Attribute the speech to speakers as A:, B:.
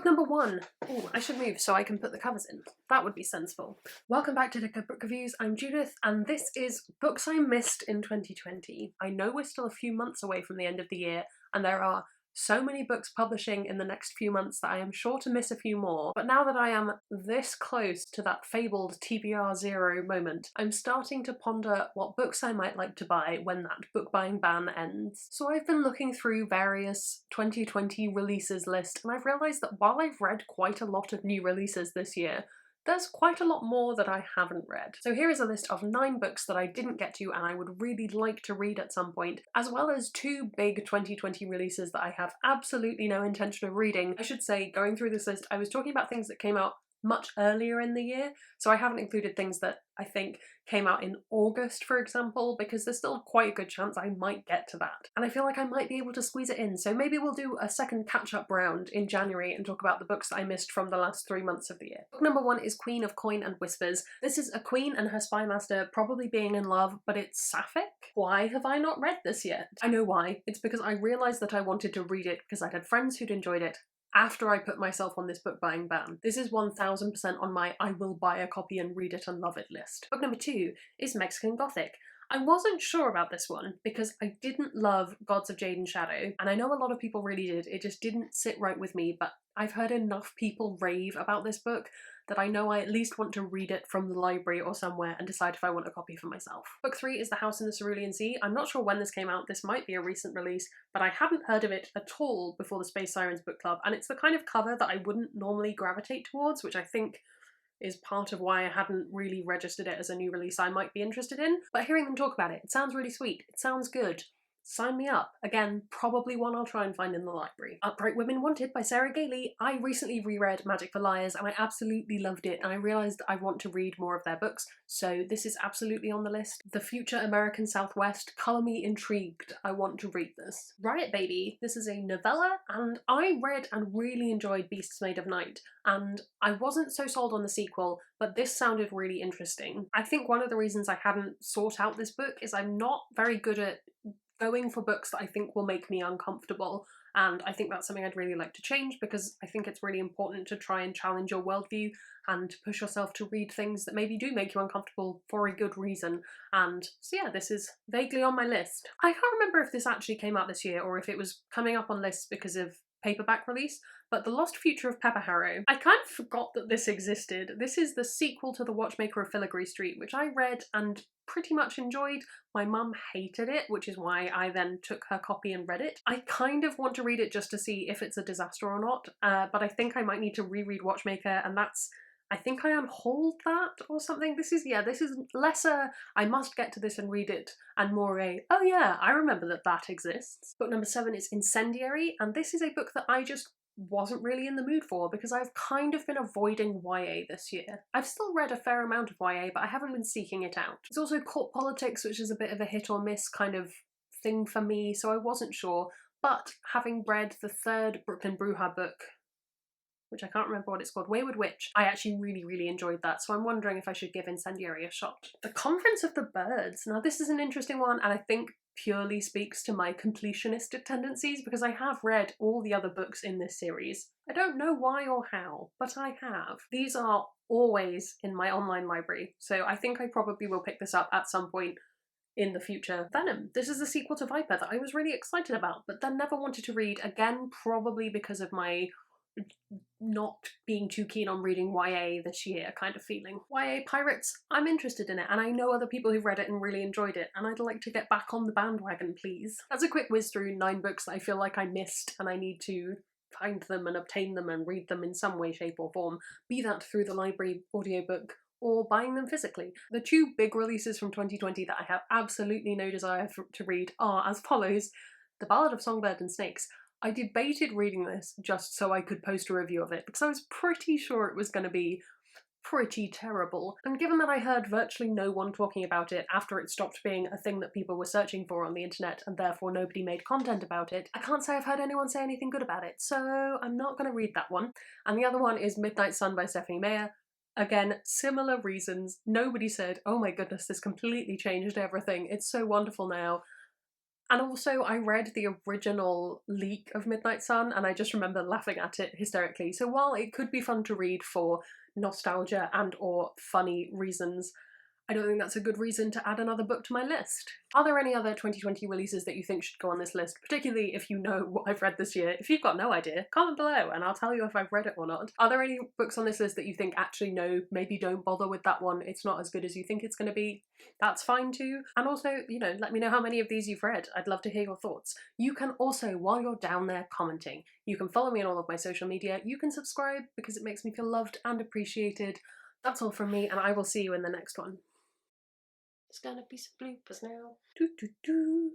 A: Book number 1. Oh, I should move so I can put the covers in. That would be sensible. Welcome back to Dickhead Book Reviews. I'm Judith, and this is Books I Missed in 2020. I know we're still a few months away from the end of the year, and there are so many books publishing in the next few months that I am sure to miss a few more, but now that I am this close to that fabled TBR 0 moment, I'm starting to ponder what books I might like to buy when that book buying ban ends. So I've been looking through various 2020 releases list, and I've realised that while I've read quite a lot of new releases this year, there's quite a lot more that I haven't read. So here is a list of 9 books that I didn't get to and I would really like to read at some point, as well as 2 big 2020 releases that I have absolutely no intention of reading. I should say, going through this list, I was talking about things that came out much earlier in the year, so I haven't included things that I think came out in August, for example, because there's still quite a good chance I might get to that. And I feel like I might be able to squeeze it in, so maybe we'll do a second catch-up round in January and talk about the books that I missed from the last 3 months of the year. Book number 1 is Queen of Coin and Whispers. This is a queen and her spy master probably being in love, but it's sapphic? Why have I not read this yet? I know why. It's because I realised that I wanted to read it because I'd had friends who'd enjoyed it after I put myself on this book buying ban. This is 1000% on my I will buy a copy and read it and love it list. Book number 2 is Mexican Gothic. I wasn't sure about this one because I didn't love Gods of Jade and Shadow, and I know a lot of people really did. It just didn't sit right with me, but I've heard enough people rave about this book that I know I at least want to read it from the library or somewhere and decide if I want a copy for myself. Book 3 is The House in the Cerulean Sea. I'm not sure when this came out, this might be a recent release, but I hadn't heard of it at all before the Space Sirens book club, and it's the kind of cover that I wouldn't normally gravitate towards, which I think is part of why I hadn't really registered it as a new release I might be interested in. But hearing them talk about it, it sounds really sweet, it sounds good. Sign me up. Again, probably one I'll try and find in the library. Upright Women Wanted by Sarah Gailey. I recently reread Magic for Liars and I absolutely loved it, and I realised I want to read more of their books, so this is absolutely on the list. The Future American Southwest. Colour me intrigued. I want to read this. Riot Baby. This is a novella, and I read and really enjoyed Beasts Made of Night, and I wasn't so sold on the sequel, but this sounded really interesting. I think one of the reasons I hadn't sought out this book is I'm not very good at going for books that I think will make me uncomfortable, and I think that's something I'd really like to change because I think it's really important to try and challenge your worldview and to push yourself to read things that maybe do make you uncomfortable for a good reason. And so yeah, this is vaguely on my list. I can't remember if this actually came out this year or if it was coming up on lists because of paperback release, but The Lost Future of Pepper Harrow. I kind of forgot that this existed. This is the sequel to The Watchmaker of Filigree Street, which I read and pretty much enjoyed. My mum hated it, which is why I then took her copy and read it. I kind of want to read it just to see if it's a disaster or not, but I think I might need to reread Watchmaker, and that's, I think I unhauled that or something. This is lesser, I must get to this and read it, and more a, oh yeah, I remember that exists. Book number 7 is Incendiary, and this is a book that I just wasn't really in the mood for because I've kind of been avoiding YA this year. I've still read a fair amount of YA, but I haven't been seeking it out. It's also court politics, which is a bit of a hit or miss kind of thing for me, so I wasn't sure. But having read the 3rd Brooklyn Bruja book, which I can't remember what it's called, Wayward Witch, I actually really enjoyed that, so I'm wondering if I should give Incendiary a shot. The Conference of the Birds. Now this is an interesting one, and I think purely speaks to my completionist tendencies because I have read all the other books in this series. I don't know why or how, but I have. These are always in my online library, so I think I probably will pick this up at some point in the future. Venom. This is the sequel to Viper that I was really excited about, but then never wanted to read, again probably because of my not being too keen on reading YA this year kind of feeling. YA Pirates, I'm interested in it, and I know other people who've read it and really enjoyed it, and I'd like to get back on the bandwagon, please. That's a quick whiz through 9 books that I feel like I missed, and I need to find them and obtain them and read them in some way, shape or form, be that through the library audiobook or buying them physically. The 2 big releases from 2020 that I have absolutely no desire to read are as follows. The Ballad of Songbirds and Snakes. I debated reading this just so I could post a review of it because I was pretty sure it was going to be pretty terrible, and given that I heard virtually no one talking about it after it stopped being a thing that people were searching for on the internet and therefore nobody made content about it, I can't say I've heard anyone say anything good about it, so I'm not going to read that one. And the other one is Midnight Sun by Stephanie Meyer. Again, similar reasons. Nobody said, oh my goodness, this completely changed everything, it's so wonderful now. And also I read the original leak of Midnight Sun and I just remember laughing at it hysterically. So while it could be fun to read for nostalgia and or funny reasons, I don't think that's a good reason to add another book to my list. Are there any other 2020 releases that you think should go on this list, particularly if you know what I've read this year? If you've got no idea, comment below and I'll tell you if I've read it or not. Are there any books on this list that you think actually no, maybe don't bother with that one, it's not as good as you think it's going to be? That's fine too. And also, you know, let me know how many of these you've read. I'd love to hear your thoughts. You can also, while you're down there commenting, you can follow me on all of my social media, you can subscribe because it makes me feel loved and appreciated. That's all from me and I will see you in the next one. It's gonna be some bloopers now. Doo doo doo.